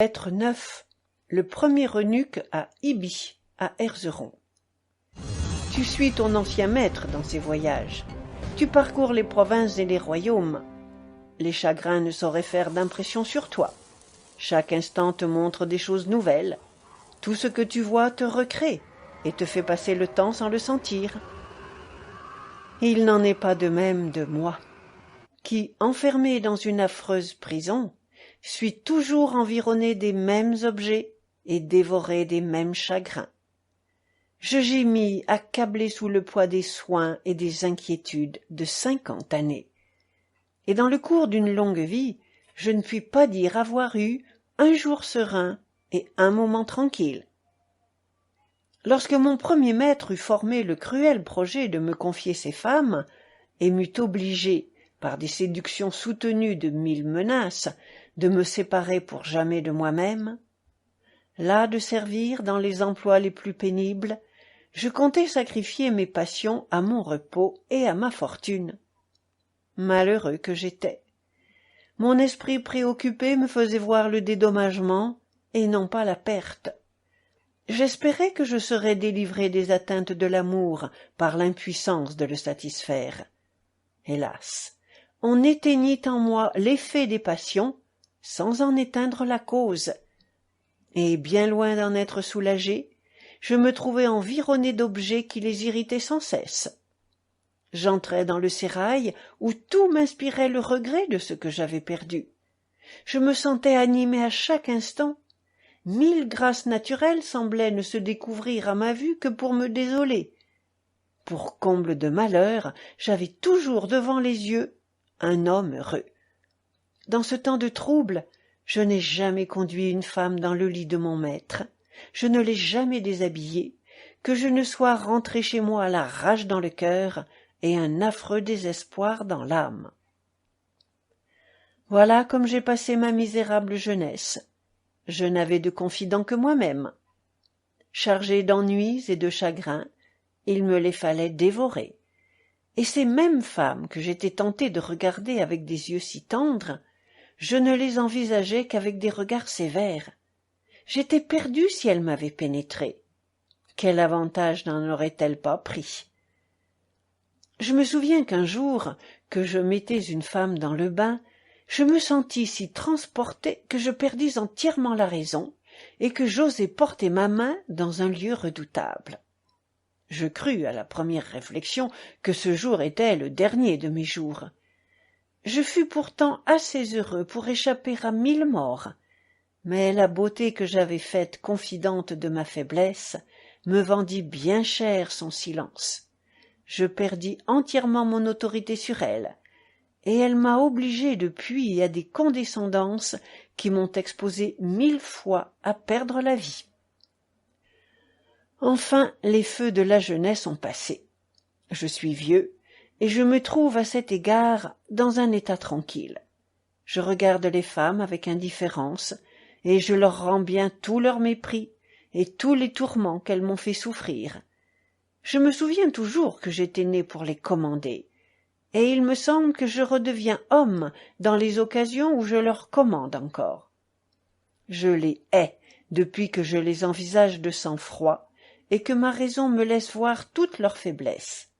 Chapitre 9. Le premier eunuque à Ibi, à Erzeron. Tu suis ton ancien maître dans ses voyages. Tu parcours les provinces et les royaumes. Les chagrins ne sauraient faire d'impression sur toi. Chaque instant te montre des choses nouvelles. Tout ce que tu vois te recrée et te fait passer le temps sans le sentir. Il n'en est pas de même de moi, qui, enfermé dans une affreuse prison, suis toujours environné des mêmes objets et dévoré des mêmes chagrins. Je gémis accablé sous le poids des soins et des inquiétudes de 50 années. Et dans le cours d'une longue vie, je ne puis pas dire avoir eu un jour serein et un moment tranquille. Lorsque mon premier maître eut formé le cruel projet de me confier ces femmes, et m'eut obligé, par des séductions soutenues de 1000 menaces, de me séparer pour jamais de moi-même, las de servir dans les emplois les plus pénibles, je comptais sacrifier mes passions à mon repos et à ma fortune. Malheureux que j'étais. Mon esprit préoccupé me faisait voir le dédommagement et non pas la perte. J'espérais que je serais délivré des atteintes de l'amour par l'impuissance de le satisfaire. Hélas, on éteignit en moi l'effet des passions sans en éteindre la cause, et bien loin d'en être soulagé, je me trouvais environné d'objets qui les irritaient sans cesse. J'entrais dans le sérail où tout m'inspirait le regret de ce que j'avais perdu. Je me sentais animé à chaque instant. 1000 grâces naturelles semblaient ne se découvrir à ma vue que pour me désoler. Pour comble de malheur, j'avais toujours devant les yeux un homme heureux. Dans ce temps de trouble, je n'ai jamais conduit une femme dans le lit de mon maître, je ne l'ai jamais déshabillée, que je ne sois rentré chez moi la rage dans le cœur et un affreux désespoir dans l'âme. Voilà comme j'ai passé ma misérable jeunesse. Je n'avais de confident que moi-même. Chargé d'ennuis et de chagrins, il me les fallait dévorer. Et ces mêmes femmes que j'étais tenté de regarder avec des yeux si tendres, je ne les envisageais qu'avec des regards sévères. J'étais perdu si elles m'avaient pénétré. Quel avantage n'en auraient-elles pas pris? Je me souviens qu'un jour, que je mettais une femme dans le bain, je me sentis si transporté que je perdis entièrement la raison et que j'osai porter ma main dans un lieu redoutable. Je crus à la première réflexion que ce jour était le dernier de mes jours. Je fus pourtant assez heureux pour échapper à 1000 morts, mais la beauté que j'avais faite confidente de ma faiblesse me vendit bien cher son silence. Je perdis entièrement mon autorité sur elle, et elle m'a obligé depuis à des condescendances qui m'ont exposé 1000 fois à perdre la vie. Enfin, les feux de la jeunesse ont passé. Je suis vieux, et je me trouve à cet égard dans un état tranquille. Je regarde les femmes avec indifférence, et je leur rends bien tout leur mépris et tous les tourments qu'elles m'ont fait souffrir. Je me souviens toujours que j'étais né pour les commander, et il me semble que je redeviens homme dans les occasions où je leur commande encore. Je les hais depuis que je les envisage de sang-froid, et que ma raison me laisse voir toute leur faiblesse.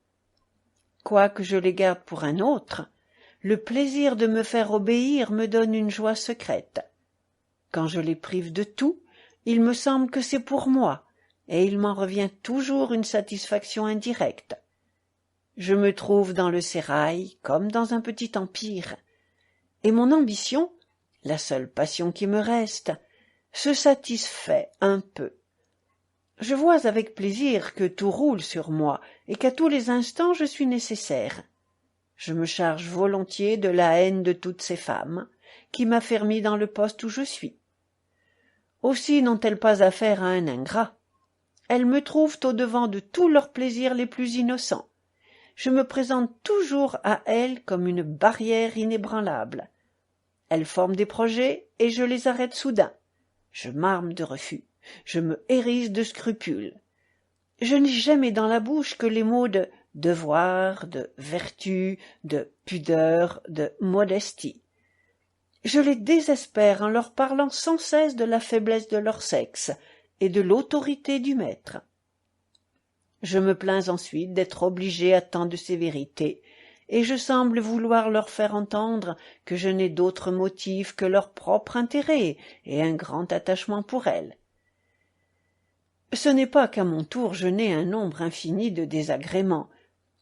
Quoique je les garde pour un autre, le plaisir de me faire obéir me donne une joie secrète. Quand je les prive de tout, il me semble que c'est pour moi, et il m'en revient toujours une satisfaction indirecte. Je me trouve dans le sérail comme dans un petit empire, et mon ambition, la seule passion qui me reste, se satisfait un peu. Je vois avec plaisir que tout roule sur moi et qu'à tous les instants je suis nécessaire. Je me charge volontiers de la haine de toutes ces femmes qui m'affermit dans le poste où je suis. Aussi n'ont-elles pas affaire à un ingrat. Elles me trouvent au-devant de tous leurs plaisirs les plus innocents. Je me présente toujours à elles comme une barrière inébranlable. Elles forment des projets et je les arrête soudain. Je m'arme de refus. Je me hérisse de scrupules. Je n'ai jamais dans la bouche que les mots de devoir, de vertu, de pudeur, de modestie. Je les désespère en leur parlant sans cesse de la faiblesse de leur sexe et de l'autorité du maître. Je me plains ensuite d'être obligé à tant de sévérité, et je semble vouloir leur faire entendre que je n'ai d'autre motif que leur propre intérêt et un grand attachement pour elles. Ce n'est pas qu'à mon tour je n'ai un nombre infini de désagréments,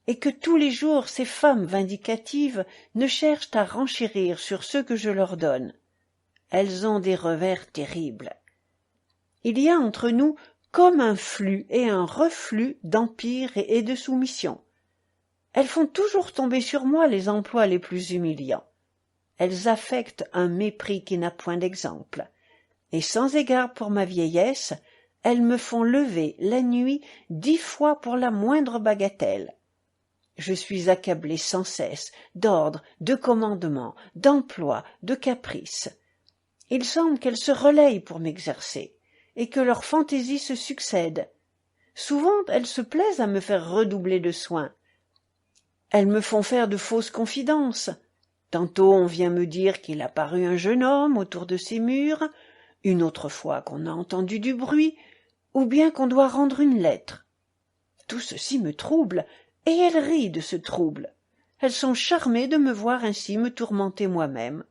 et que tous les jours ces femmes vindicatives ne cherchent à renchérir sur ceux que je leur donne. Elles ont des revers terribles. Il y a entre nous comme un flux et un reflux d'empire et de soumission. Elles font toujours tomber sur moi les emplois les plus humiliants. Elles affectent un mépris qui n'a point d'exemple, et sans égard pour ma vieillesse, elles me font lever la nuit 10 fois pour la moindre bagatelle. Je suis accablé sans cesse d'ordres, de commandements, d'emplois, de caprices. Il semble qu'elles se relayent pour m'exercer, et que leurs fantaisies se succèdent. Souvent elles se plaisent à me faire redoubler de soins. Elles me font faire de fausses confidences. Tantôt on vient me dire qu'il a paru un jeune homme autour de ces murs, une autre fois qu'on a entendu du bruit, ou bien qu'on doit rendre une lettre. Tout ceci me trouble, et elles rient de ce trouble. Elles sont charmées de me voir ainsi me tourmenter moi-même.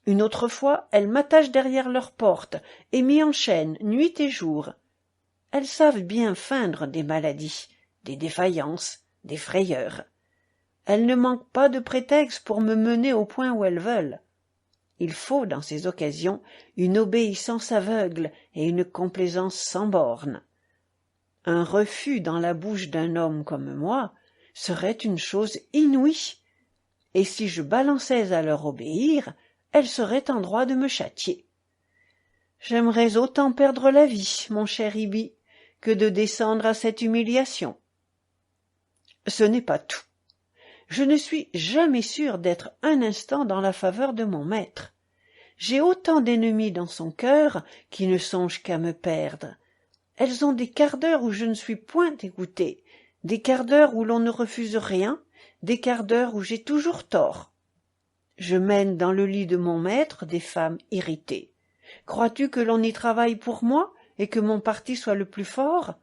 Une autre fois, elles m'attachent derrière leur porte et m'y enchaînent nuit et jour. Elles savent bien feindre des maladies, des défaillances, des frayeurs. Elles ne manquent pas de prétextes pour me mener au point où elles veulent. Il faut, dans ces occasions, une obéissance aveugle et une complaisance sans bornes. Un refus dans la bouche d'un homme comme moi serait une chose inouïe, et si je balançais à leur obéir, elles seraient en droit de me châtier. J'aimerais autant perdre la vie, mon cher Ibi, que de descendre à cette humiliation. Ce n'est pas tout. Je ne suis jamais sûr d'être un instant dans la faveur de mon maître. J'ai autant d'ennemis dans son cœur qui ne songent qu'à me perdre. Elles ont des quarts d'heure où je ne suis point écoutée, des quarts d'heure où l'on ne refuse rien, des quarts d'heure où j'ai toujours tort. Je mène dans le lit de mon maître des femmes irritées. Crois-tu que l'on y travaille pour moi et que mon parti soit le plus fort?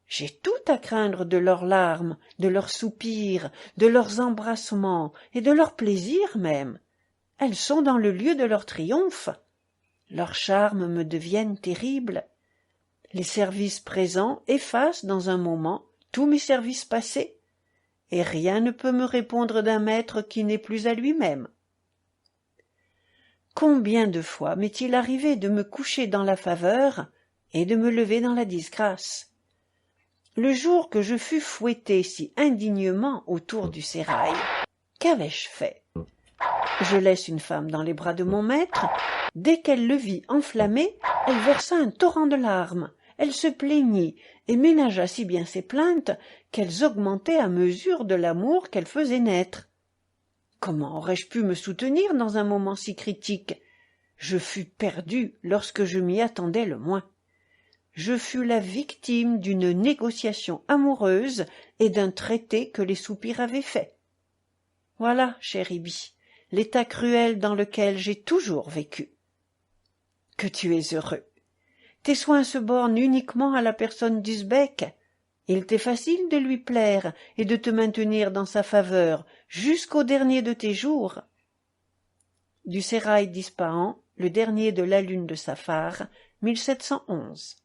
J'ai tout à craindre de leurs larmes, de leurs soupirs, de leurs embrassements et de leurs plaisirs même. Elles sont dans le lieu de leur triomphe. Leurs charmes me deviennent terribles. Les services présents effacent dans un moment tous mes services passés, et rien ne peut me répondre d'un maître qui n'est plus à lui-même. Combien de fois m'est-il arrivé de me coucher dans la faveur et de me lever dans la disgrâce? Le jour que je fus fouetté si indignement autour du sérail, qu'avais-je fait? Je laisse une femme dans les bras de mon maître. Dès qu'elle le vit enflammé, elle versa un torrent de larmes. Elle se plaignit et ménagea si bien ses plaintes qu'elles augmentaient à mesure de l'amour qu'elle faisait naître. Comment aurais-je pu me soutenir dans un moment si critique? Je fus perdu lorsque je m'y attendais le moins. Je fus la victime d'une négociation amoureuse et d'un traité que les soupirs avaient fait. Voilà, cher Ibi, l'état cruel dans lequel j'ai toujours vécu. Que tu es heureux. Tes soins se bornent uniquement à la personne d'Usbek. Il t'est facile de lui plaire et de te maintenir dans sa faveur jusqu'au dernier de tes jours. Du sérail d'Ispahan, le dernier de la lune de Safar, 1711.